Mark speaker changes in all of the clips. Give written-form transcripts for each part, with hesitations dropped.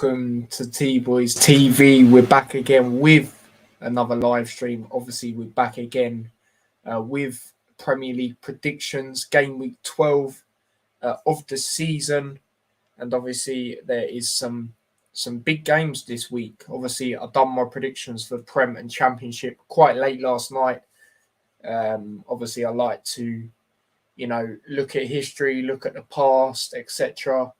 Speaker 1: welcome to T-Boys TV. We're back again with another live stream. Obviously, we're back again with Premier League predictions, game week 12 of the season. And obviously, there is some big games this week. Obviously, I've done my predictions for Prem and Championship quite late last night. Obviously, I like to, look at history, look at the past, etc.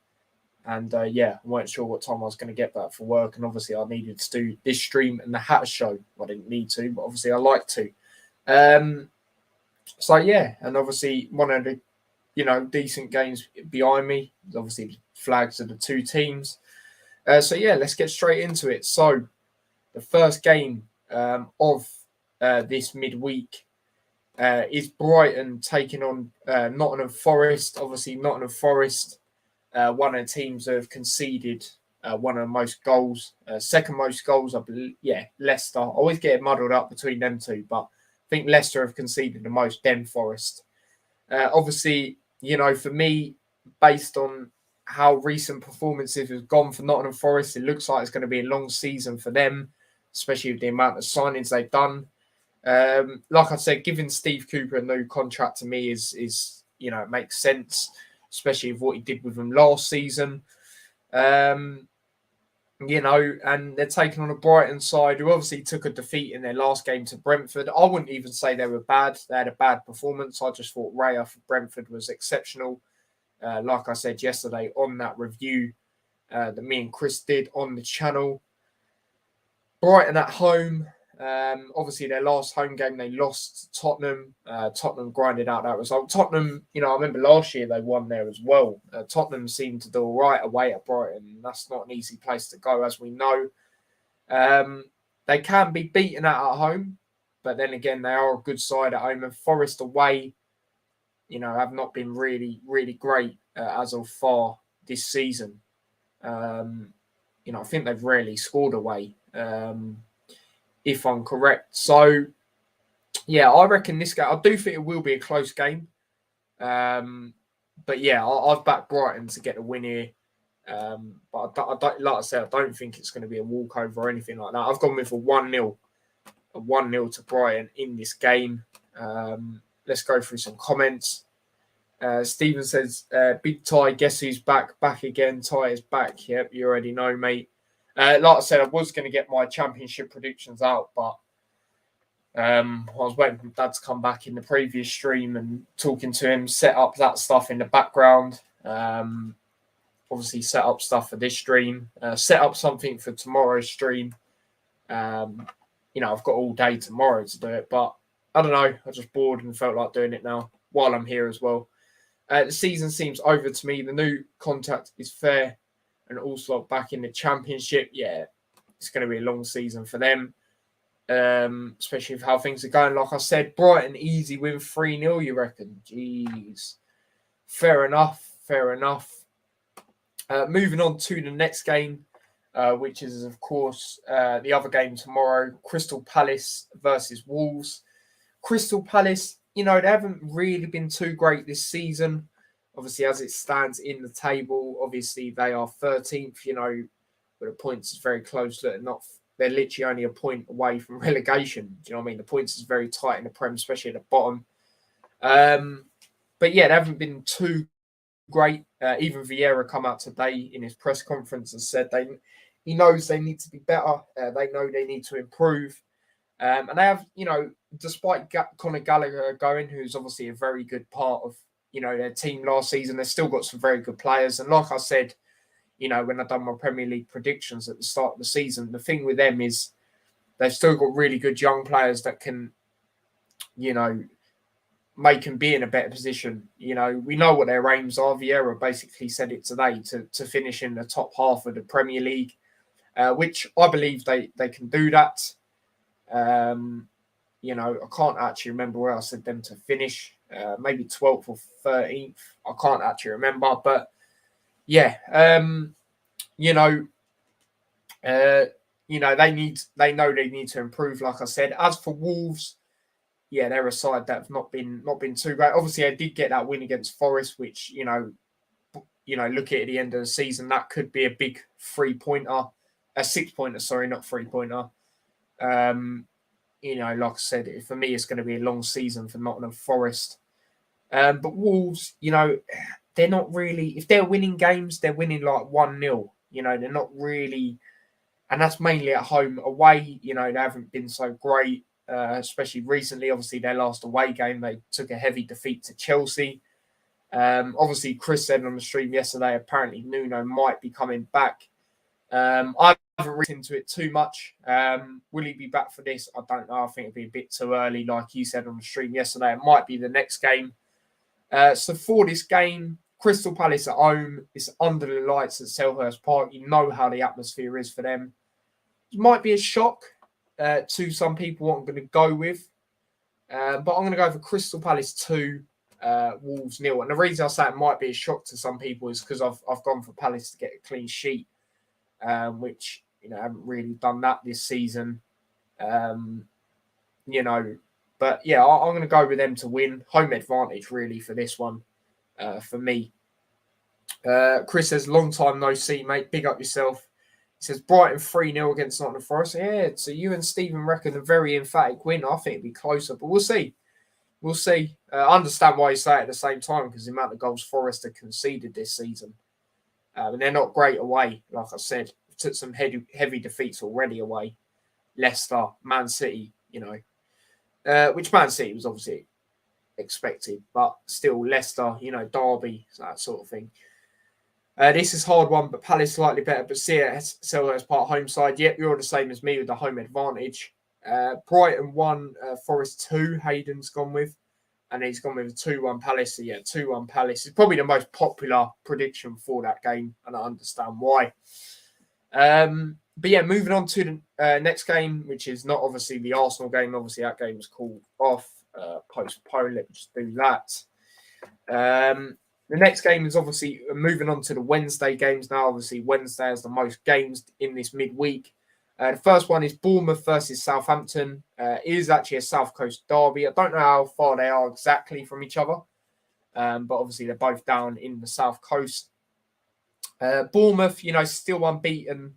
Speaker 1: And I weren't sure what time I was going to get back for work. And obviously, I needed to do this stream and the Hatter Show. I didn't need to, but obviously, I like to. And obviously, one of the, decent games behind me is obviously the flags of the two teams. Let's get straight into it. So, the first game of this midweek is Brighton taking on Nottingham Forest. Obviously, Nottingham Forest, one of the teams that have conceded one of the most goals, second most goals, I believe. Yeah, Leicester. I always get it muddled up between them two, but I think Leicester have conceded the most, then Forest. Obviously, for me, based on how recent performances have gone for Nottingham Forest, it looks like it's going to be a long season for them, especially with the amount of signings they've done. Like I said, giving Steve Cooper a new contract to me is it makes sense, especially with what he did with them last season. And they're taking on a Brighton side who obviously took a defeat in their last game to Brentford. I wouldn't even say they were bad. They had a bad performance. I just thought Raya for Brentford was exceptional. Like I said yesterday on that review that me and Chris did on the channel. Brighton at home. Obviously, their last home game, they lost to Tottenham. Tottenham grinded out that result. Tottenham, I remember last year they won there as well. Tottenham seemed to do all right away at Brighton. That's not an easy place to go, as we know. They can be beaten at home, but then again, they are a good side at home. And Forest away, have not been really, really great as of far this season. I think they've rarely scored away. If I'm correct. So, I reckon this game, I do think it will be a close game. I've backed Brighton to get the win here. But I don't, like I said, I don't think it's going to be a walkover or anything like that. I've gone with a 1-0 to Brighton in this game. Let's go through some comments. Stephen says, Big Ty, guess who's back? Back again. Ty is back. Yep, you already know, mate. Like I said, I was going to get my championship predictions out, but I was waiting for Dad to come back in the previous stream and talking to him, set up that stuff in the background. Obviously, set up stuff for this stream, set up something for tomorrow's stream. I've got all day tomorrow to do it, but I don't know. I just bored and felt like doing it now while I'm here as well. The season seems over to me. The new contract is fair. And also back in the championship, it's going to be a long season for them, especially with how things are going. Like I said, Brighton easy win 3-0, you reckon? Jeez. Fair enough. Moving on to the next game, which is, of course, the other game tomorrow, Crystal Palace versus Wolves. Crystal Palace, they haven't really been too great this season. Obviously, as it stands in the table, obviously they are 13th, but the points is very close. They're literally only a point away from relegation. Do you know what I mean? The points is very tight in the Prem, especially at the bottom. They haven't been too great. Even Vieira come out today in his press conference and said he knows they need to be better. They know they need to improve. And they have, despite Conor Gallagher going, who's obviously a very good part of their team last season, they've still got some very good players. And like I said, when I've done my Premier League predictions at the start of the season, the thing with them is they've still got really good young players that can, make them be in a better position. We know what their aims are. Vieira basically said it today to finish in the top half of the Premier League, which I believe they can do that. I can't actually remember where I said them to finish. Maybe 12th or 13th. I can't actually remember, but they know they need to improve. Like I said, as for Wolves, they're a side that have not been too great. Obviously, I did get that win against Forest, which look at the end of the season, that could be a big 3-pointer, a 6-pointer, sorry, not 3-pointer. Like I said, for me, it's going to be a long season for Nottingham Forest. But Wolves, they're not really, if they're winning games, they're winning like 1-0. They're not really, and that's mainly at home. Away, they haven't been so great, especially recently. Obviously, their last away game, they took a heavy defeat to Chelsea. Obviously, Chris said on the stream yesterday, apparently Nuno might be coming back. I haven't read into it too much. Will he be back for this? I don't know. I think it'd be a bit too early. Like you said on the stream yesterday, it might be the next game. So for this game, Crystal Palace at home, it's under the lights at Selhurst Park. You know how the atmosphere is for them. It might be a shock to some people what I'm going to go with. But I'm going to go for Crystal Palace 2, Wolves 0. And the reason I say it might be a shock to some people is because I've gone for Palace to get a clean sheet, which, haven't really done that this season. But yeah, I'm going to go with them to win. Home advantage, really, for this one, for me. Chris says, long time no see, mate. Big up yourself. He says, Brighton 3-0 against Nottingham Forest. Yeah, so you and Stephen reckon a very emphatic win. I think it'd be closer, but we'll see. We'll see. I understand why you say it at the same time, because the amount of goals Forest have conceded this season. And they're not great away, like I said. Took some heavy defeats already away. Leicester, Man City, which Man City was obviously expected, but still Leicester, Derby, that sort of thing. This is hard one, but Palace slightly better. But see it, Selhurst Park home side. Yep, you're the same as me with the home advantage. Brighton 1, Forest 2, Hayden's gone with. And he's gone with a 2-1 Palace. So yeah, 2-1 Palace. It's probably the most popular prediction for that game, and I understand why. But yeah, moving on to the next game, which is not obviously the Arsenal game. Obviously, that game was called off, postponed. Let's just do that. The next game is obviously moving on to the Wednesday games now. Obviously, Wednesday has the most games in this midweek. The first one is Bournemouth versus Southampton. It is actually a South Coast derby. I don't know how far they are exactly from each other, but obviously they're both down in the South Coast. Bournemouth, still unbeaten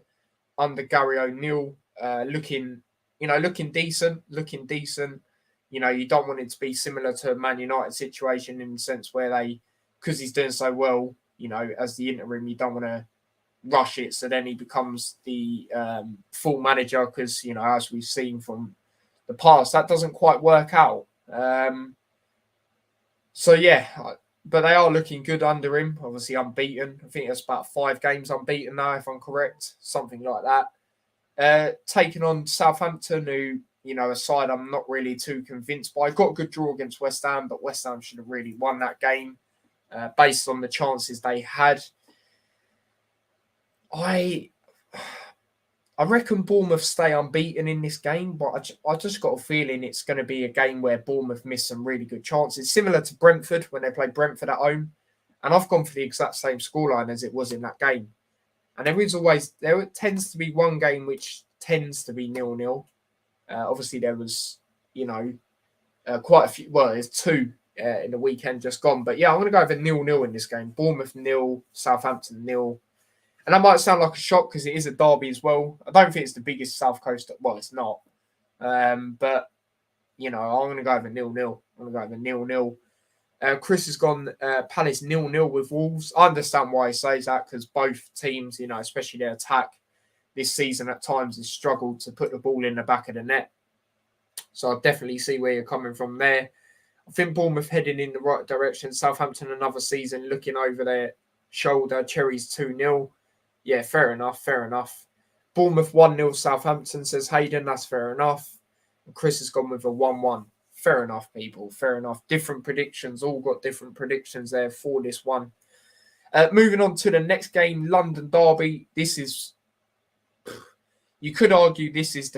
Speaker 1: under Gary O'Neill, looking decent. You don't want it to be similar to a Man United situation in the sense where because he's doing so well, as the interim, you don't want to rush it. So then he becomes the full manager because, as we've seen from the past, that doesn't quite work out. So yeah, but they are looking good under him. Obviously unbeaten. I think it's about 5 games unbeaten now, if I'm correct. Something like that. Taking on Southampton, who, a side I'm not really too convinced by. Got a good draw against West Ham, but West Ham should have really won that game based on the chances they had. I reckon Bournemouth stay unbeaten in this game, but I just got a feeling it's going to be a game where Bournemouth miss some really good chances, similar to Brentford when they played Brentford at home. And I've gone for the exact same scoreline as it was in that game. And there tends to be one game which tends to be 0-0. Obviously, there was, quite a few. Well, there's 2 in the weekend just gone. But yeah, I'm going to go over 0-0 in this game. Bournemouth 0, Southampton 0. And that might sound like a shock because it is a derby as well. I don't think it's the biggest South Coast. Well, it's not. But, I'm going to go over 0-0. I'm going to go over 0-0. Chris has gone Palace 0-0 with Wolves. I understand why he says that because both teams, especially their attack this season at times has struggled to put the ball in the back of the net. So I definitely see where you're coming from there. I think Bournemouth heading in the right direction. Southampton another season looking over their shoulder. Cherries 2-0. Yeah, fair enough. Bournemouth 1-0 Southampton, says Hayden. That's fair enough. And Chris has gone with a 1-1. Fair enough, people. Fair enough. Different predictions. All got different predictions there for this one. Moving on to the next game, London Derby. This is... You could argue this is,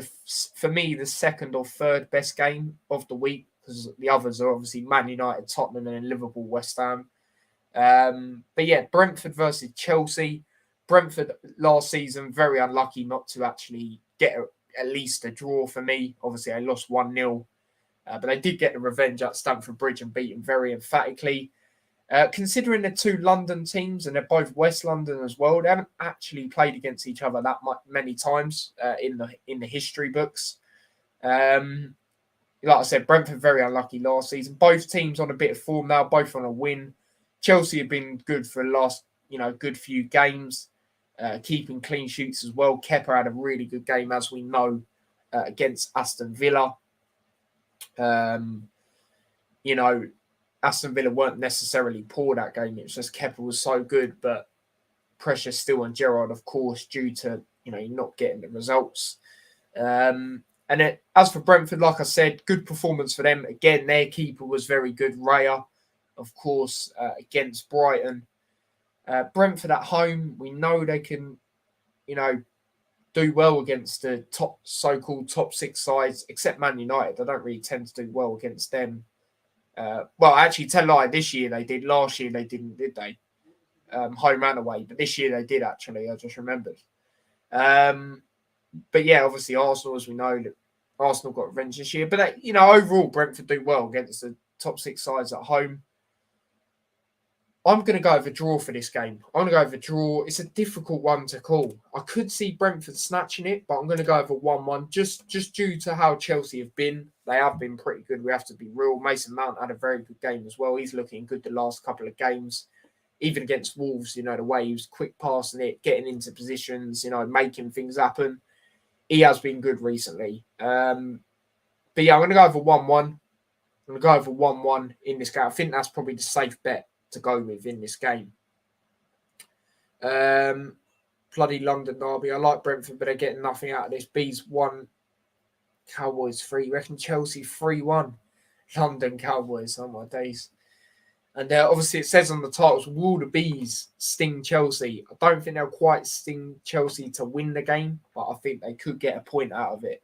Speaker 1: for me, the second or third best game of the week because the others are obviously Man United, Tottenham and Liverpool, West Ham. But yeah, Brentford versus Chelsea. Brentford last season, very unlucky not to actually get at least a draw for me. Obviously, they lost 1-0. But they did get the revenge at Stamford Bridge and beat them very emphatically. Considering they're two London teams and they're both West London as well, they haven't actually played against each other that many times in the history books. Like I said, Brentford very unlucky last season. Both teams on a bit of form now, both on a win. Chelsea have been good for the last good few games, keeping clean sheets as well. Kepa had a really good game, as we know, against Aston Villa. Aston Villa weren't necessarily poor that game. It was just Kepa was so good, but pressure still on Gerrard, of course, due to not getting the results. As for Brentford, like I said, good performance for them. Again, their keeper was very good. Raya, of course, against Brighton. Brentford at home, we know they can, do well against the so-called top six sides, except Man United. They don't really tend to do well against them. Actually, tell a lie, this year they did. Last year they didn't, did they? Home and away. But this year they did, actually. I just remembered. But yeah, obviously Arsenal, as we know, that Arsenal got revenge this year. But overall, Brentford do well against the top six sides at home. I'm going to go with a draw for this game. I'm going to go with a draw. It's a difficult one to call. I could see Brentford snatching it, but I'm going to go with a 1-1 just due to how Chelsea have been. They have been pretty good. We have to be real. Mason Mount had a very good game as well. He's looking good the last couple of games. Even against Wolves, the way he was quick passing it, getting into positions, making things happen. He has been good recently. But yeah, I'm going to go over 1-1. I'm going to go over 1-1 in this game. I think that's probably the safe bet to go with in this game. Bloody London derby. I like Brentford, but they're getting nothing out of this. Bees 1, Cowboys 3. Reckon Chelsea 3-1. London Cowboys. Oh my days. And obviously it says on the titles, will the Bees sting Chelsea? I don't think they'll quite sting Chelsea to win the game, but I think they could get a point out of it.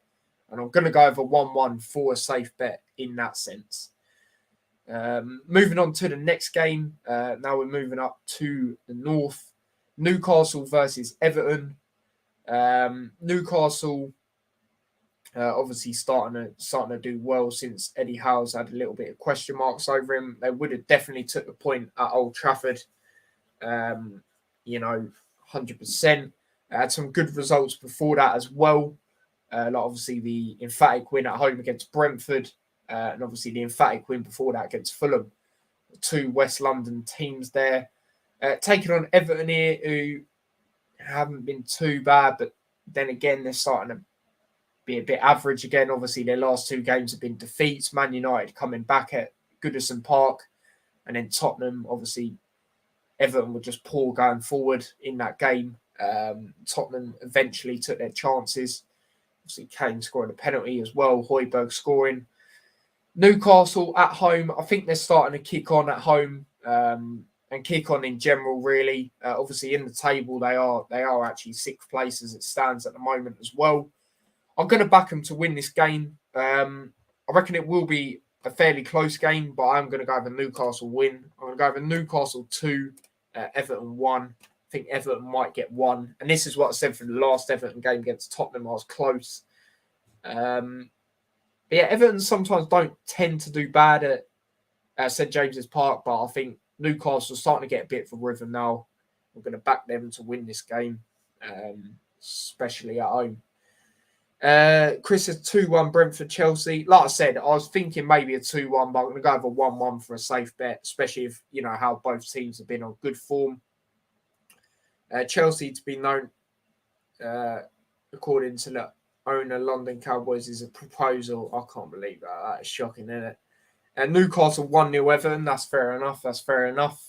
Speaker 1: And I'm going to go over 1-1 for a safe bet in that sense. Moving on to the next game. Now we're moving up to the north. Newcastle versus Everton. Newcastle obviously starting to do well since Eddie Howe's had a little bit of question marks over him. They would have definitely took the point at Old Trafford. 100%. Had some good results before that as well. Like obviously the emphatic win at home against Brentford. And obviously the emphatic win before that against Fulham. Two West London teams there. Taking on Everton here, who haven't been too bad, but then again, they're starting to be a bit average again. Obviously, their last two games have been defeats. Man United coming back at Goodison Park. And then Tottenham, obviously, Everton were just poor going forward in that game. Tottenham eventually took their chances. Obviously, Kane scoring a penalty as well. Højbjerg scoring. Newcastle at home, I think they're starting to kick on at home and kick on in general, really. Obviously, in the table, they are actually sixth place as it stands at the moment as well. I'm going to back them to win this game. I reckon it will be a fairly close game, but I'm going to go with a Newcastle win. I'm going to go with a Newcastle 2, Everton 1. I think Everton might get 1. And this is what I said for the last Everton game against Tottenham. I was close. But yeah, Everton sometimes don't tend to do bad at St James's Park, but I think Newcastle's starting to get a bit of a rhythm now. I'm going to back them to win this game, especially at home. Chris is 2-1 Brentford Chelsea. Like I said, I was thinking maybe a 2-1, but I'm going to go with a 1-1 for a safe bet, especially if how both teams have been on good form. Chelsea to be known, according to the owner, London Cowboys, is a proposal. I can't believe that. That is shocking, isn't it? And Newcastle 1-0 Everton. That's fair enough.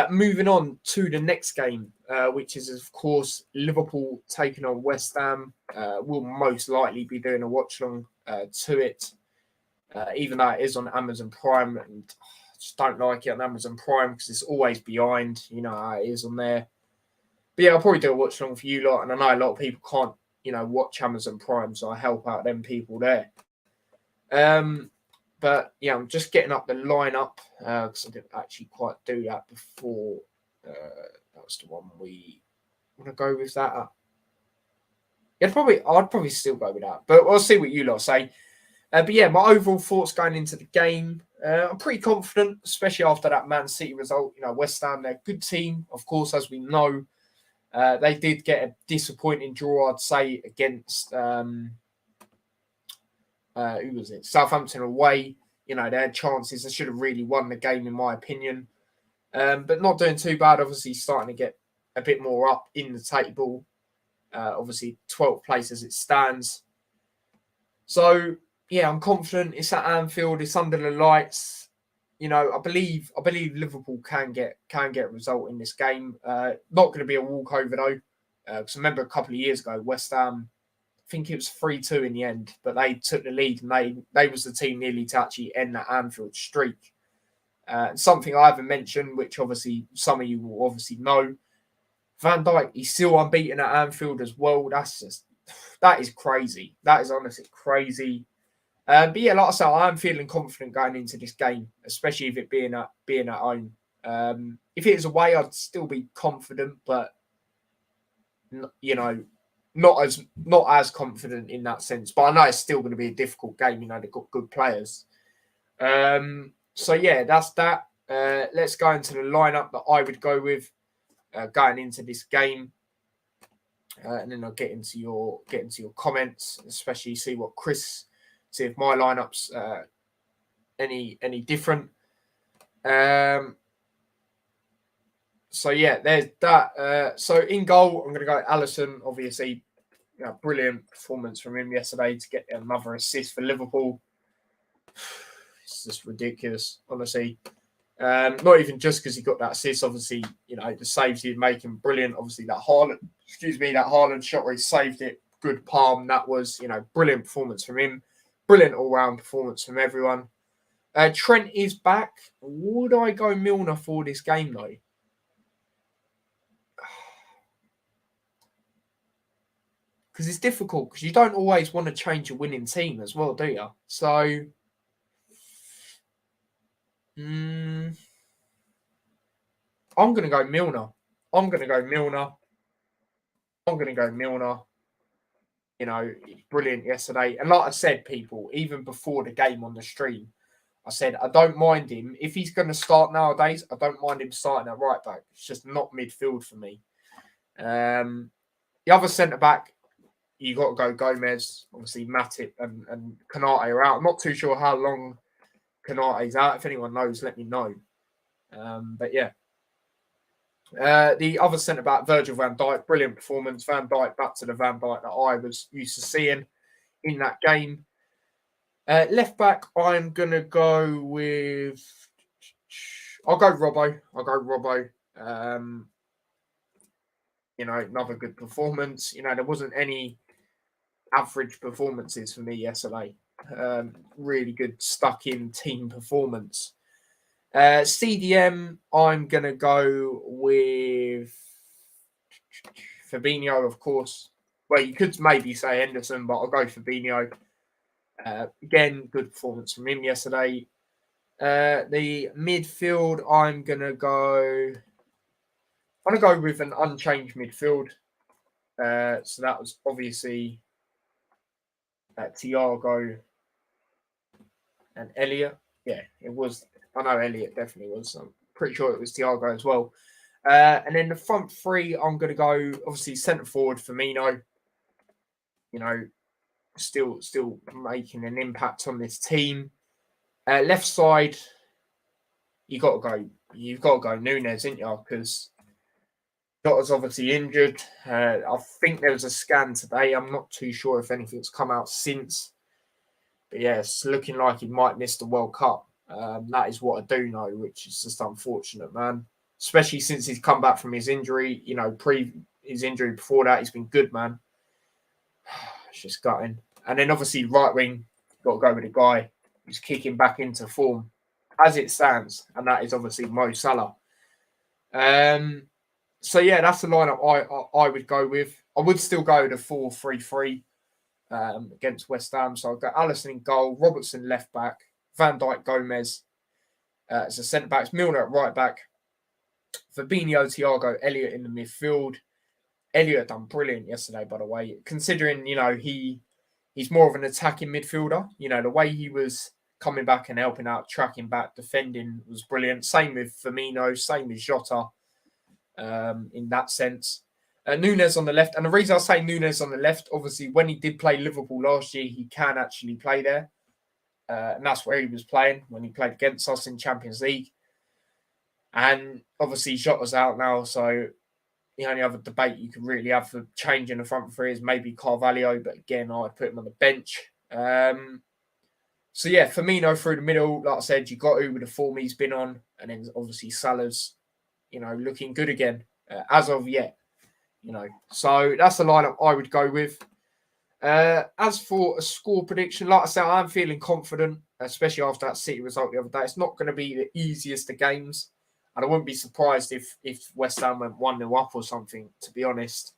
Speaker 1: Moving on to the next game, which is, of course, Liverpool taking on West Ham. We'll most likely be doing a watch-along to it, even though it is on Amazon Prime. And I just don't like it on Amazon Prime because it's always behind. You know how it is on there. But yeah, I'll probably do a watch-along for you lot. And I know a lot of people can't, watch Amazon Prime, so I help out them people there. But yeah, I'm just getting up the lineup because I didn't actually quite do that before. That was the one we want to go with that. I'd probably still go with that, but we'll see what you lot say. But yeah, my overall thoughts going into the game. I'm pretty confident, especially after that Man City result. West Ham, they're a good team, of course, as we know. They did get a disappointing draw, I'd say, against who was it? Southampton away. They had chances. They should have really won the game, in my opinion. But not doing too bad. Obviously, starting to get a bit more up in the table. Obviously, 12th place as it stands. So yeah, I'm confident. It's at Anfield. It's under the lights. I believe Liverpool can get a result in this game. Not going to be a walkover though, because I remember a couple of years ago, West Ham. I think it was 3-2 in the end, but they took the lead and they was the team nearly to actually end that Anfield streak. Something I haven't mentioned, which obviously some of you will obviously know, Van Dijk, he's still unbeaten at Anfield as well. That is crazy. That is honestly crazy. But yeah, like I said, I'm feeling confident going into this game, especially if it being at home. If it was away, I'd still be confident, but not as confident in that sense. But I know it's still going to be a difficult game. They've got good players. So yeah, that's that. Let's go into the lineup that I would go with going into this game, and then I'll get into your comments, especially see if my lineups any different. So yeah, there's that. So in goal, I'm going to go Alisson. Obviously, brilliant performance from him yesterday to get another assist for Liverpool. It's just ridiculous, honestly. Not even just because he got that assist. Obviously, the saves he'd making brilliant. Obviously, that Haaland shot where he saved it, good palm. That was, brilliant performance from him. Brilliant all-round performance from everyone. Trent is back. Would I go Milner for this game though? Because it's difficult because you don't always want to change a winning team as well, do you? So, I'm going to go Milner. Brilliant yesterday. And like I said, people, even before the game on the stream, I said, I don't mind him. If he's going to start nowadays, I don't mind him starting at right back. It's just not midfield for me. The other centre-back, you got to go Gomez. Obviously, Matip and Konate are out. I'm not too sure how long Konate's out. If anyone knows, let me know. But yeah. The other centre-back, Virgil van Dijk, brilliant performance. Van Dijk back to the Van Dijk that I was used to seeing in that game. Left back, I'm going to go with... I'll go Robbo. Another good performance. There wasn't any average performances for me yesterday. Really good stuck-in team performance. CDM, I'm going to go with Fabinho, of course. Well, you could maybe say Henderson, but I'll go Fabinho. Again, good performance from him yesterday. The midfield, I'm going to go with an unchanged midfield. So that was obviously Thiago and Elliot. Yeah, it was. I know Elliot definitely was. I'm pretty sure it was Thiago as well. And then the front three, I'm going to go, obviously, centre forward Firmino. Still making an impact on this team. Left side, you've got to go Nunes, ain't you? Because Jota's obviously injured. I think there was a scan today. I'm not too sure if anything's come out since. But yeah, it's looking like he might miss the World Cup. That is what I do know, which is just unfortunate, man. Especially since he's come back from his injury. His injury before that, he's been good, man. It's just gutting. And then obviously right wing, got to go with a guy who's kicking back into form as it stands, and that is obviously Mo Salah. So yeah, that's the lineup I would go with. I would still go with a 4-3-3 against West Ham. So I've got Alisson in goal, Robertson left back, Van Dijk, Gomez as a centre backs, Milner at right back, Fabinho, Thiago, Elliot in the midfield. Elliot done brilliant yesterday, by the way, considering he's more of an attacking midfielder. The way he was coming back and helping out, tracking back, defending was brilliant. Same with Firmino, same with Jota in that sense. Nunes on the left. And the reason I say Nunes on the left, obviously, when he did play Liverpool last year, he can actually play there. And that's where he was playing when he played against us in Champions League. And obviously, Jota's out now, so the only other debate you could really have for changing the front three is maybe Carvalho, but again, I'd put him on the bench. So yeah, Firmino through the middle, like I said, you got with the form he's been on, and then obviously Salah's, looking good again as of yet. So that's the lineup I would go with. As for a score prediction, like I said, I'm feeling confident, especially after that City result the other day. It's not going to be the easiest of games, and I wouldn't be surprised if West Ham went 1-0 up or something, to be honest.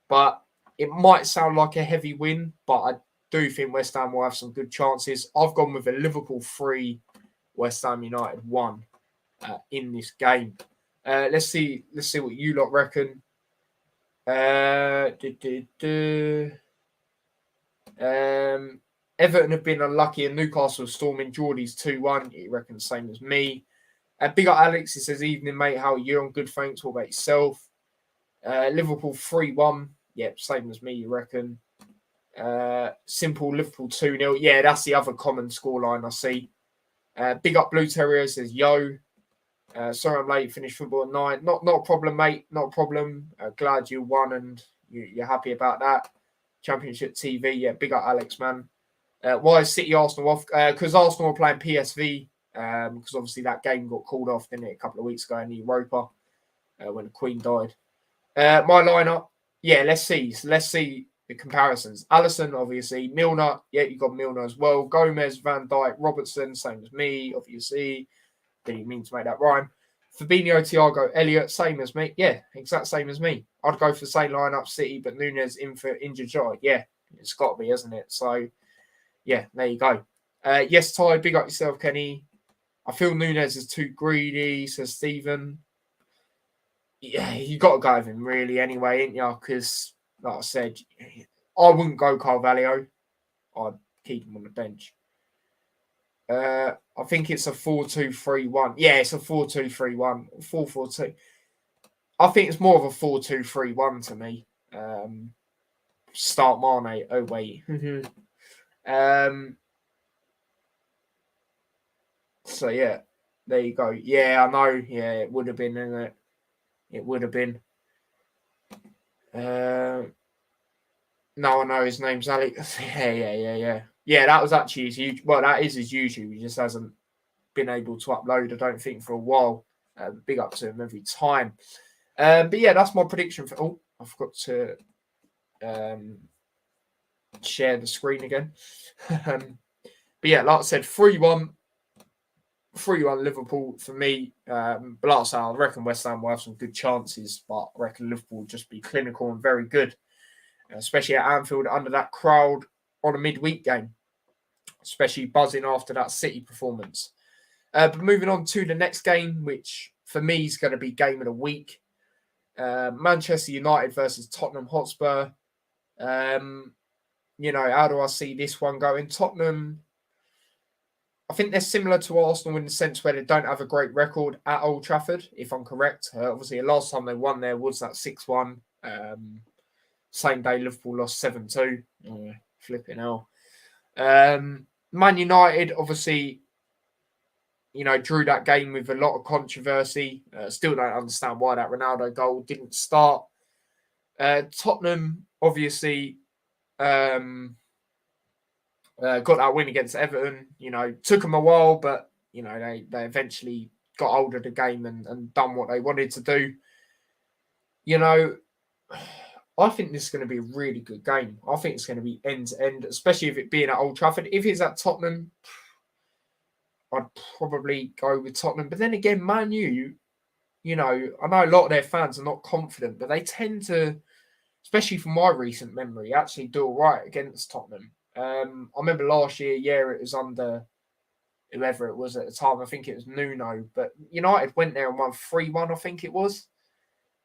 Speaker 1: But it might sound like a heavy win, but I do think West Ham will have some good chances. I've gone with a Liverpool 3, West Ham United 1 in this game. Let's see what you lot reckon. Everton have been unlucky and Newcastle storming Geordie's 2-1. He reckons the same as me. Big up Alex, he says, evening mate, how are you? I'm good, thanks. What about yourself? Liverpool 3-1. Yep, same as me, you reckon. Simple Liverpool 2-0. Yeah, that's the other common scoreline I see. Big up Blue Terrier says, yo. Sorry I'm late, finished football at 9. Not a problem, mate. Not a problem. Glad you won and you're happy about that. Championship TV. Yeah, big up Alex, man. Why is City Arsenal off? Because Arsenal were playing PSV. Because obviously that game got called off, didn't it, a couple of weeks ago in the Europa when the Queen died. My lineup, yeah, let's see the comparisons. Alisson, obviously. Milner, yeah, you got Milner as well. Gomez, Van Dijk, Robertson, same as me, obviously. Didn't mean to make that rhyme. Fabinho, Thiago, Elliott, same as me. Yeah, exact same as me. I'd go for the same lineup, City, but Nunes in for injured Jota. Yeah, it's got to be, hasn't it? So, yeah, there you go. Yes, Ty, big up yourself, Kenny. I feel Nunes is too greedy, says Stephen. Yeah, you got to go with him, really, anyway, ain't you? Because, like I said, I wouldn't go Carvalho. I'd keep him on the bench. I think it's a 4-2-3-1. Yeah, it's a 4-2-3-1. 4-4-2. I think it's more of a 4-2-3-1 to me. Start Mane. Oh, wait. So, yeah. There you go. Yeah, I know. Yeah, it would have been, isn't it? It would have been. No, I know his name's Alex. Yeah. Yeah, that was actually his huge. Well, that is his YouTube. He just hasn't been able to upload, I don't think, for a while. Big up to him every time. But yeah, that's my prediction for. Oh, I forgot to share the screen again. But yeah, like I said, 3-1 Liverpool for me. But like I said, I reckon West Ham will have some good chances, but I reckon Liverpool will just be clinical and very good, especially at Anfield under that crowd on a midweek game, especially buzzing after that City performance. But moving on to the next game, which for me is going to be game of the week. Manchester United versus Tottenham Hotspur. How do I see this one going? Tottenham, I think they're similar to Arsenal in the sense where they don't have a great record at Old Trafford, if I'm correct. Obviously, the last time they won there was that 6-1. Same day Liverpool lost 7-2. Flipping hell. Man United, obviously, drew that game with a lot of controversy. Still don't understand why that Ronaldo goal didn't start. Tottenham, obviously, got that win against Everton. Took them a while, but, they eventually got hold of the game and done what they wanted to do. I think this is going to be a really good game. I think it's going to be end-to-end, especially if it being at Old Trafford. If it's at Tottenham, I'd probably go with Tottenham. But then again, Man U, I know a lot of their fans are not confident, but they tend to, especially from my recent memory, actually do all right against Tottenham. I remember last year, it was under whoever it was at the time. I think it was Nuno. But United went there and won 3-1, I think it was.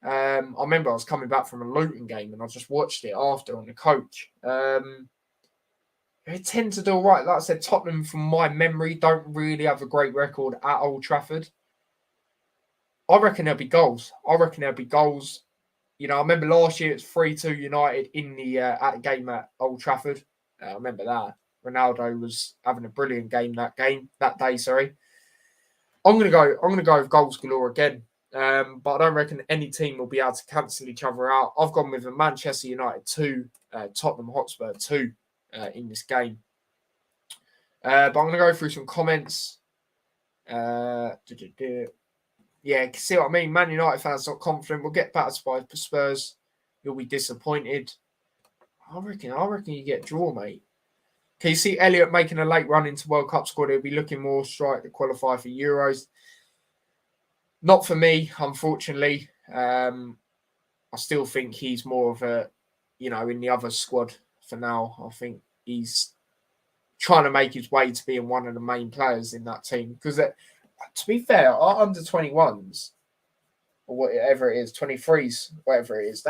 Speaker 1: I remember I was coming back from a Luton game and I just watched it after on the coach. they tend to do all right. Like I said, Tottenham, from my memory, don't really have a great record at Old Trafford. I reckon there'll be goals. You know, I remember last year it's 3-2 United in the at the game at Old Trafford. I remember that. Ronaldo was having a brilliant game that day. Sorry. I'm gonna go with goals galore again. But I don't reckon any team will be able to cancel each other out. I've gone with a Manchester United 2, Tottenham Hotspur 2 in this game. But I'm going to go through some comments. Yeah, see what I mean? Man United fans not confident. We'll get battered by Spurs. You'll be disappointed. I reckon you get a draw, mate. Can you see Elliott making a late run into World Cup squad? He'll be looking more strike to qualify for Euros. Not for me, unfortunately. I still think he's more of a, in the other squad for now. I think he's trying to make his way to being one of the main players in that team. Because, to be fair, our under-21s, or whatever it is, 23s, whatever it is,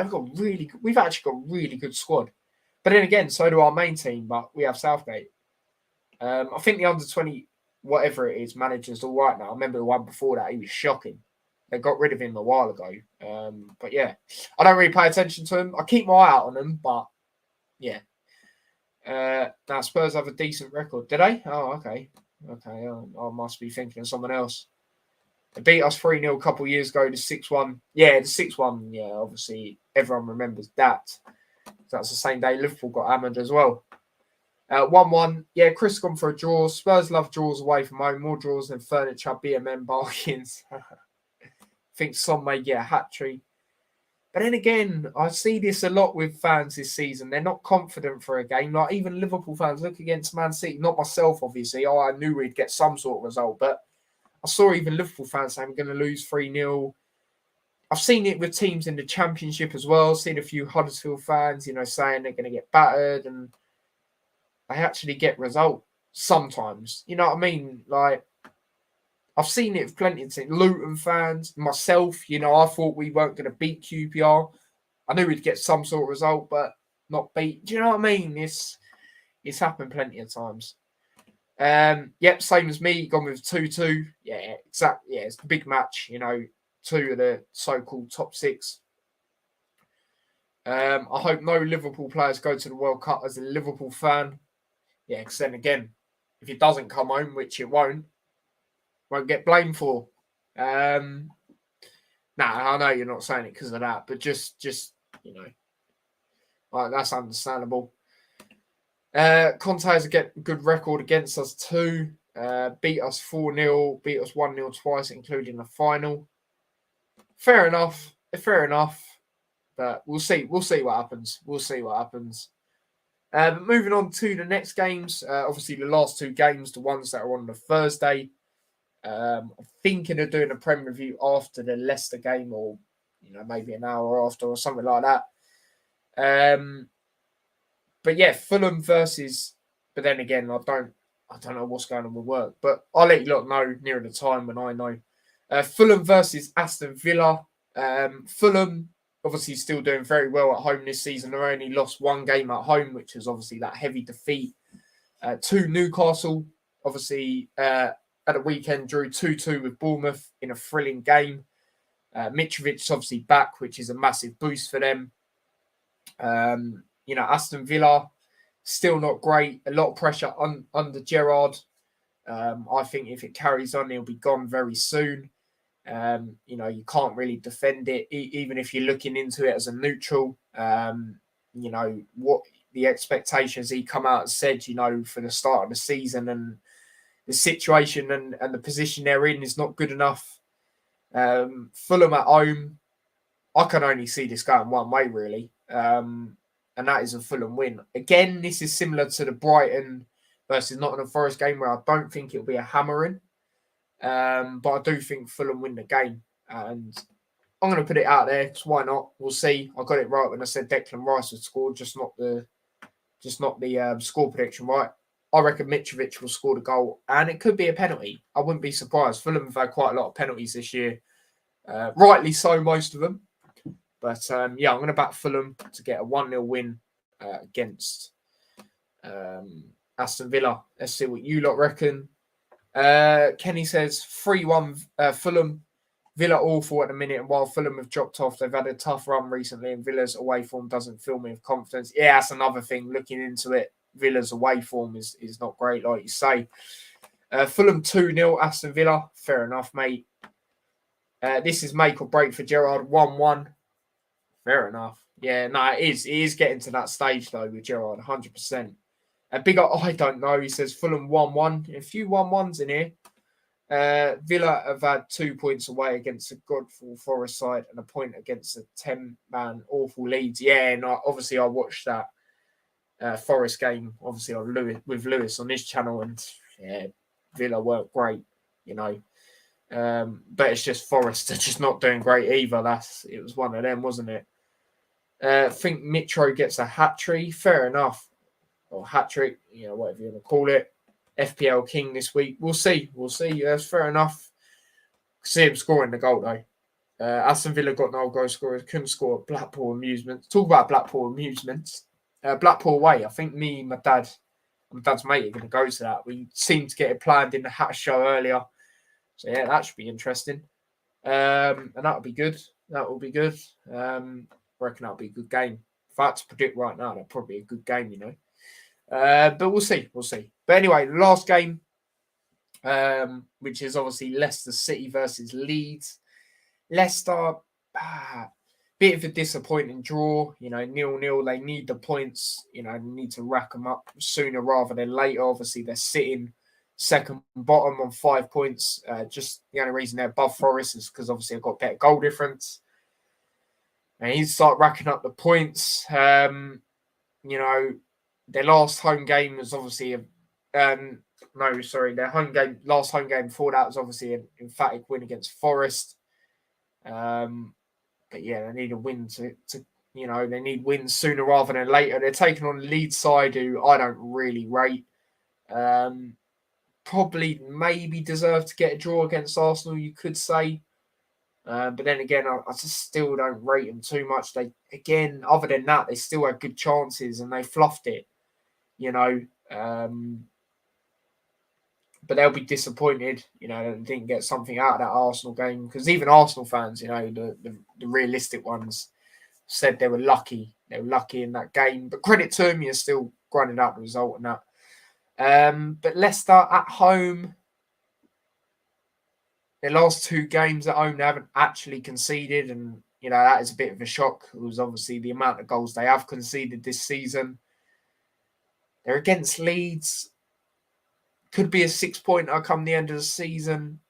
Speaker 1: we've actually got a really good squad. But then again, so do our main team, but we have Southgate. I think the under-20, whatever it is, manager's all right now. I remember the one before that, he was shocking. They got rid of him a while ago. But yeah, I don't really pay attention to him. I keep my eye out on them, but yeah. Now Spurs have a decent record. Did they? Oh, okay. Okay, I must be thinking of someone else. They beat us 3-0 a couple of years ago, the 6-1. Yeah, the 6-1, yeah, obviously everyone remembers that. That's the same day Liverpool got hammered as well. 1-1. Yeah, Chris gone for a draw. Spurs love draws away from home. More draws than furniture, BMM bargains. I think Son may get a hat-trick. But then again, I see this a lot with fans this season. They're not confident for a game. Like even Liverpool fans look against Man City. Not myself, obviously. I knew we'd get some sort of result. But I saw even Liverpool fans saying we're going to lose 3-0. I've seen it with teams in the Championship as well. Seen a few Huddersfield fans, saying they're going to get battered. And they actually get result sometimes. You know what I mean? Like, I've seen it with plenty of teams. Luton fans, myself, I thought we weren't going to beat QPR. I knew we'd get some sort of result, but not beat. Do you know what I mean? It's happened plenty of times. Yep, same as me. Gone with 2-2. Yeah, exactly. Yeah, it's a big match. Two of the so-called top six. I hope no Liverpool players go to the World Cup as a Liverpool fan. Yeah, because then again, if it doesn't come home, which it won't get blamed for. I know you're not saying it because of that, but just like that's understandable. Conte has a good record against us too. Beat us 4-0, beat us 1-0 twice, including the final. Fair enough. But we'll see what happens. But moving on to the next games, obviously the last two games, the ones that are on the Thursday. I'm thinking of doing a Prem review after the Leicester game, or maybe an hour after, or something like that. But yeah, Fulham versus. But then again, I don't know what's going on with work. But I'll let you lot know nearer the time when I know. Fulham versus Aston Villa. Fulham obviously still doing very well at home this season. They only lost one game at home, which is obviously that heavy defeat to Newcastle. Obviously, at the weekend, drew 2-2 with Bournemouth in a thrilling game. Mitrovic's obviously back, which is a massive boost for them. Aston Villa, still not great. A lot of pressure under Gerrard. I think if it carries on, he'll be gone very soon. You can't really defend it, even if you're looking into it as a neutral. What the expectations he come out and said, for the start of the season, and the situation and the position they're in is not good enough. Fulham at home, I can only see this going one way, really. And that is a Fulham win. Again, this is similar to the Brighton versus Nottingham Forest game, where I don't think it'll be a hammering. But I do think Fulham win the game. And I'm going to put it out there, because why not? We'll see. I got it right when I said Declan Rice would score, just not the score prediction right. I reckon Mitrovic will score the goal, and it could be a penalty. I wouldn't be surprised. Fulham have had quite a lot of penalties this year. Rightly so, most of them. But I'm going to back Fulham to get a 1-0 win against Aston Villa. Let's see what you lot reckon. Kenny says 3-1 Fulham. Villa awful at the minute, and while Fulham have dropped off, they've had a tough run recently, and Villa's away form doesn't fill me with confidence. Yeah, that's another thing. Looking into it, Villa's away form is not great, like you say. Fulham 2-0, Aston Villa. Fair enough, mate. This is make or break for Gerrard. 1-1. Fair enough. Yeah, no, it is. It is getting to that stage, though, with Gerrard, 100%. A big, I don't know. He says Fulham 1-1. A few 1-1s in here. Villa have had 2 points away against a Godful Forest side and a point against a 10-man awful Leeds. Yeah, and obviously I watched that Forest game, obviously on Lewis on his channel, and yeah, Villa weren't great, you know. But it's just Forest are just not doing great either. It was one of them, wasn't it? I think Mitro gets a hat-trick. Fair enough. Or hat-trick, you know, whatever you want to call it. FPL King this week. We'll see. That's fair enough. See him scoring the goal, though. Aston Villa got no goal scorers. Couldn't score at Blackpool Amusements. Talk about Blackpool Amusements. Blackpool Way. I think me and my dad's mate are going to go to that. We seemed to get it planned in the Hat Show earlier. So, yeah, that should be interesting. And that'll be good. That will be good. I reckon that'll be a good game. If I had to predict right now, that'll probably be a good game, you know. But we'll see. But anyway, the last game, which is obviously Leicester City versus Leeds. Leicester, bit of a disappointing draw. You know, 0-0. They need the points. You know, they need to rack them up sooner rather than later. Obviously, they're sitting second bottom on 5 points. Just the only reason they're above Forest is because obviously they've got better goal difference. And he start racking up the points. You know, their last home game was obviously their last home game before that was obviously an emphatic win against Forest. But yeah, they need a win to you know, they need wins sooner rather than later. They're taking on Leeds side, who I don't really rate. Probably maybe deserve to get a draw against Arsenal, you could say. But then again, I just still don't rate them too much. They, again, other than that, they still had good chances and they fluffed it, you know. But they'll be disappointed, you know, that they didn't get something out of that Arsenal game. Because even Arsenal fans, you know, the realistic ones, said they were lucky. They were lucky in that game. But credit to them, you're still grinding out the result and that. But Leicester at home, their last 2 games at home, they haven't actually conceded. And, you know, that is a bit of a shock. It was obviously the amount of goals they have conceded this season. They're against Leeds. Could be a 6-pointer come the end of the season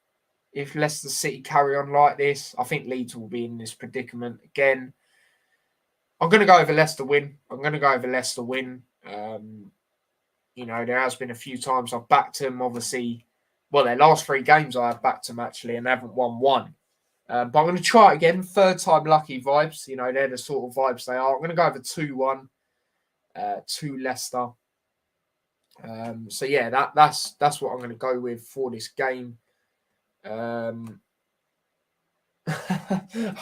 Speaker 1: if Leicester City carry on like this. I think Leeds will be in this predicament again. I'm going to go over Leicester win. You know, there has been a few times I've backed them, obviously. Well, their last 3 games I have backed them, actually, and they haven't won one. But I'm going to try it again. 3rd time lucky vibes. You know, they're the sort of vibes they are. I'm going to go over 2-1 to Leicester. So yeah, that's what I'm going to go with for this game. I'll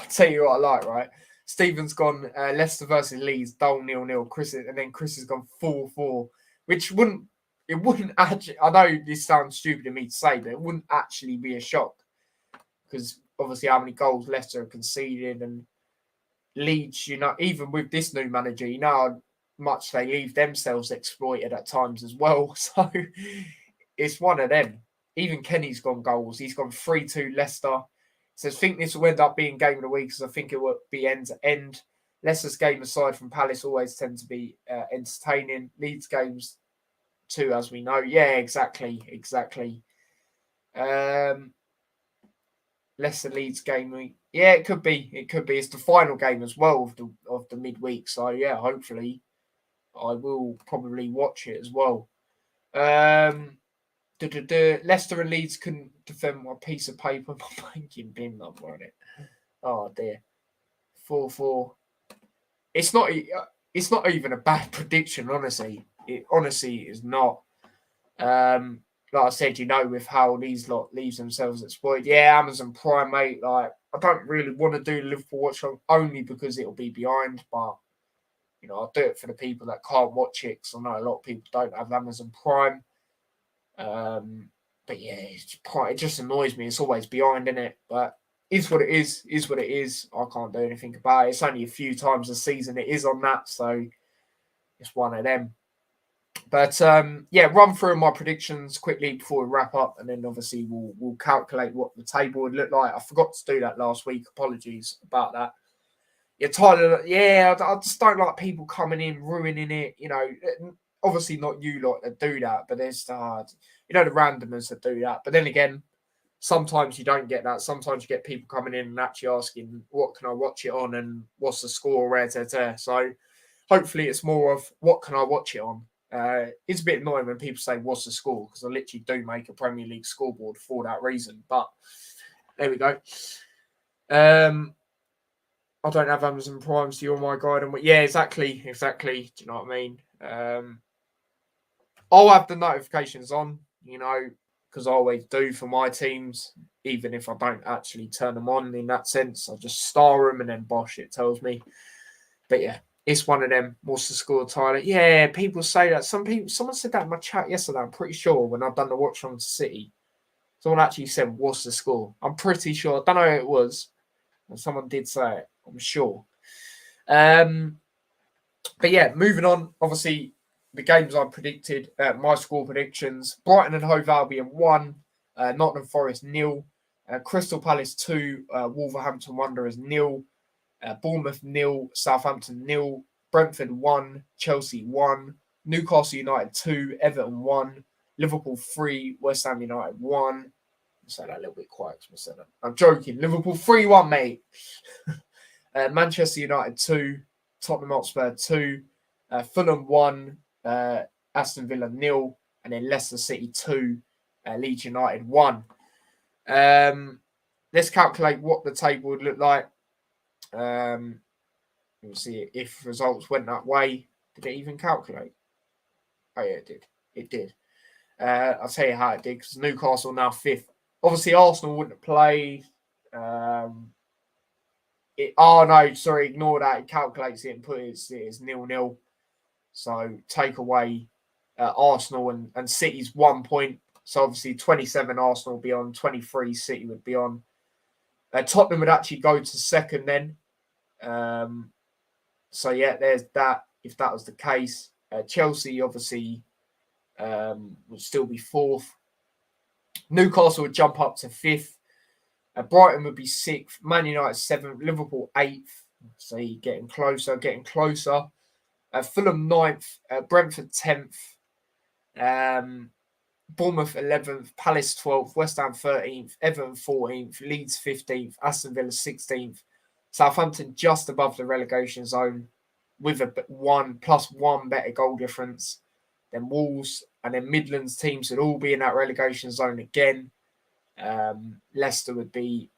Speaker 1: tell you what I like, right? Stephen's gone Leicester versus Leeds, dull 0-0. Chris has gone 4-4, which wouldn't actually. I know this sounds stupid of me to say, but it wouldn't actually be a shock because obviously how many goals Leicester have conceded and Leeds, you know, even with this new manager, you know how much they leave themselves exploited at times as well. So it's one of them. Even Kenny's gone goals. He's gone 3-2 Leicester. So I think this will end up being game of the week because I think it will be end to end. Leicester's game aside from Palace always tend to be entertaining. Leeds games too, as we know. Yeah, exactly. Leicester Leeds game week. Yeah, it could be. It's the final game as well of the midweek. So yeah, hopefully I will probably watch it as well. Leicester and Leeds couldn't defend my piece of paper. My banking bin number on it. Oh dear. 4-4. It's not even a bad prediction, honestly. It honestly is not. Like I said, you know, with how these lot leaves themselves exploited. Yeah, Amazon Prime, mate. Like, I don't really want to do Liverpool Watch only because it'll be behind, but I'll do it for the people that can't watch it, because I know a lot of people don't have Amazon Prime. But yeah, it just annoys me. It's always behind, innit? But is what it is what it is. I can't do anything about it. It's only a few times a season it is on that, so it's one of them. But yeah, run through my predictions quickly before we wrap up, and then obviously we'll calculate what the table would look like. I forgot to do that last week. Apologies about that. Yeah, Tyler. Yeah, I just don't like people coming in ruining it. Obviously not you lot that do that, but there's the randomers that do that. But then again, sometimes you don't get that. Sometimes you get people coming in and actually asking, "What can I watch it on?" and "What's the score?" So hopefully it's more of what can I watch it on. It's a bit annoying when people say what's the score, because I literally do make a Premier League scoreboard for that reason. But there we go. I don't have Amazon Prime, so you're my guide. And yeah, exactly. Do you know what I mean? I'll have the notifications on, because I always do for my teams, even if I don't actually turn them on in that sense. I just star them and then bosh, it tells me. But yeah, it's one of them. What's the score, Tyler? Yeah, people say that. Someone said that in my chat yesterday, I'm pretty sure, when I've done the watch on City. Someone actually said, what's the score? I'm pretty sure. I don't know who it was. And someone did say it, I'm sure. But yeah, moving on. Obviously, the games I predicted, my score predictions: Brighton and Hove Albion 1, Nottingham Forest 0, Crystal Palace 2, Wolverhampton Wanderers 0, Bournemouth 0, Southampton 0, Brentford 1, Chelsea 1, Newcastle United 2, Everton 1, Liverpool 3, West Ham United 1. I'll say that a little bit quiet. I'm joking. Liverpool 3-1, mate. Manchester United 2, Tottenham Hotspur 2, Fulham 1, Aston Villa 0, and then Leicester City 2, Leeds United 1. Let's calculate what the table would look like. We'll see if results went that way. Did it even calculate? Oh yeah, it did. It did. I'll tell you how it did, because Newcastle now 5th. Obviously, Arsenal wouldn't have played. Ignore that. It calculates it and puts it as 0-0. So take away Arsenal and City's 1 point. So obviously 27 Arsenal would be on, 23 City would be on. Tottenham would actually go to second then. So yeah, there's that. If that was the case, Chelsea obviously would still be 4th. Newcastle would jump up to 5th. Brighton would be 6th. Man United 7th. Liverpool 8th. So you're getting closer. Fulham 9th. Brentford 10th. Bournemouth 11th. Palace 12th. West Ham 13th. Everton 14th. Leeds 15th. Aston Villa 16th. Southampton just above the relegation zone with a 1+1 better goal difference than Wolves. And then Midlands teams would all be in that relegation zone again. Leicester would be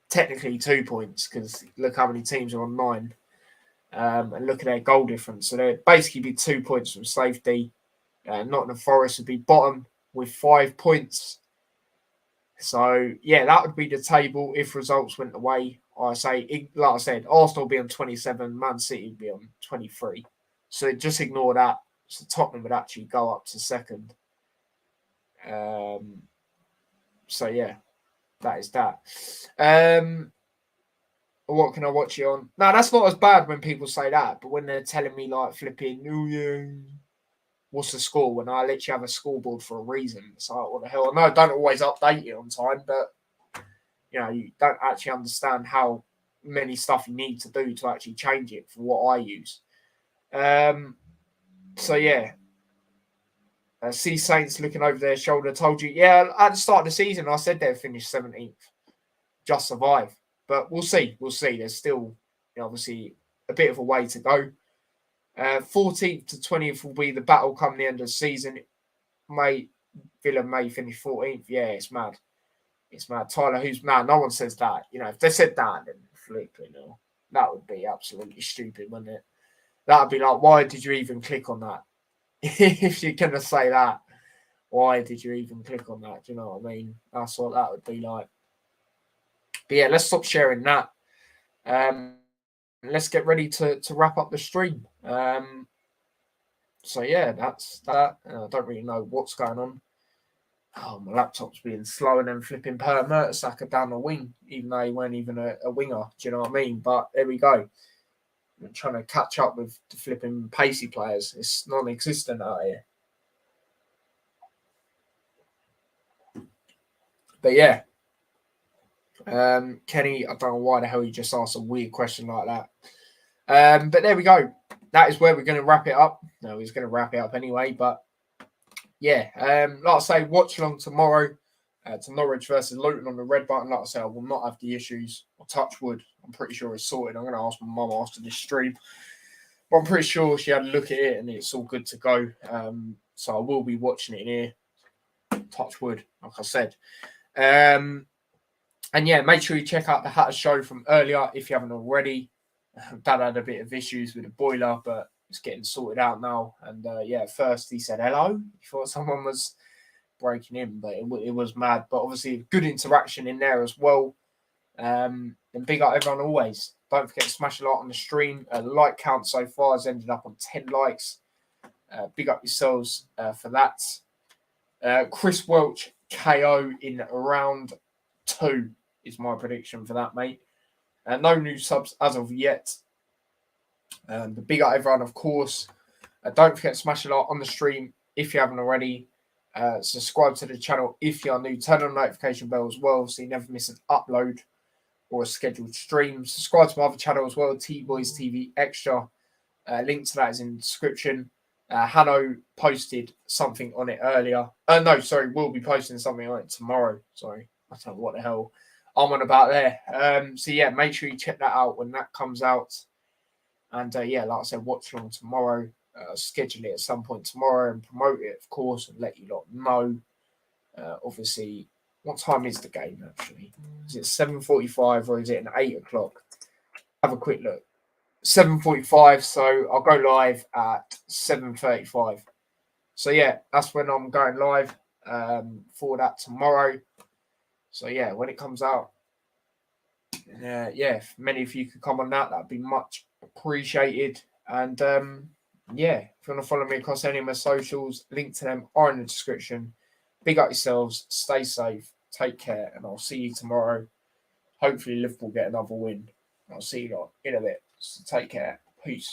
Speaker 1: technically 2 points, because look how many teams are on 9, and look at their goal difference. So they'd basically be 2 points from safety. Nottingham Forest would be bottom with 5 points. So yeah, that would be the table if results went away. Like I said, Arsenal would be on 27, Man City would be on 23. So just ignore that. So Tottenham would actually go up to second. So yeah, that is that. What can I watch it on? No, that's not as bad when people say that, but when they're telling me like flipping, oh yeah, what's the score? When I literally have a scoreboard for a reason. It's like, what the hell? I know I don't always update it on time, but you don't actually understand how many stuff you need to do to actually change it for what I use. So yeah. See Saints looking over their shoulder. Told you, yeah, at the start of the season, I said they'd finish 17th, just survive. But we'll see. There's still, obviously, a bit of a way to go. 14th to 20th will be the battle come the end of the season. Villa may finish 14th. Yeah, it's mad. Tyler, who's mad? No one says that. If they said that, then flipping hell, that would be absolutely stupid, wouldn't it? That would be like, why did you even click on that? If you're going to say that, why did you even click on that? Do you know what I mean? That's what that would be like. But yeah, let's stop sharing that. Let's get ready to wrap up the stream. So yeah, that's that. I don't really know what's going on. Oh, my laptop's being slow and then flipping Per Mertesacker down the wing, even though he weren't even a winger. Do you know what I mean? But there we go. I'm trying to catch up with the flipping pacey players. It's non-existent out here. But yeah, Kenny, I don't know why the hell you just asked a weird question like that. But there we go. That is where we're going to wrap it up. No, he's going to wrap it up anyway. But yeah, like I say, watch along tomorrow to Norwich versus Luton on the red button. Like I say, I will not have the issues. Or touch wood. I'm pretty sure it's sorted. I'm going to ask my mum after this stream. But I'm pretty sure she had a look at it and it's all good to go. So I will be watching it in here. Touch wood, like I said. And yeah, make sure you check out the Hatter show from earlier if you haven't already. Dad had a bit of issues with the boiler, but it's getting sorted out now. And yeah, at first he said hello. He thought someone was breaking in, but it was mad. But obviously, good interaction in there as well. And big up everyone always. Don't forget to smash a like on the stream. The like count so far has ended up on 10 likes. Big up yourselves for that. Chris Welch KO in round 2 is my prediction for that, mate. No new subs as of yet. The big up everyone, of course. Don't forget to smash a like on the stream if you haven't already. Subscribe to the channel if you are new. Turn on the notification bell as well so you never miss an upload or a scheduled stream. Subscribe to my other channel as well, T-Boys TV Extra. Link to that is in the description. Hanno posted something on it earlier. We'll be posting something on it tomorrow. Sorry, I don't know what the hell I'm on about there. So yeah, make sure you check that out when that comes out. And yeah, like I said, watch along tomorrow. Schedule it at some point tomorrow and promote it, of course, and let you lot know. Obviously, what time is the game actually? Is it 7:45 or is it an 8 o'clock? Have a quick look. 7:45, so I'll go live at 7:35. So yeah, that's when I'm going live for that tomorrow. So yeah, when it comes out, yeah, if many of you could come on that'd be much appreciated. And yeah, if you want to follow me across any of my socials, link to them are in the description. Big up yourselves, stay safe, take care, and I'll see you tomorrow. Hopefully Liverpool get another win. I'll see you lot in a bit. So take care. Peace.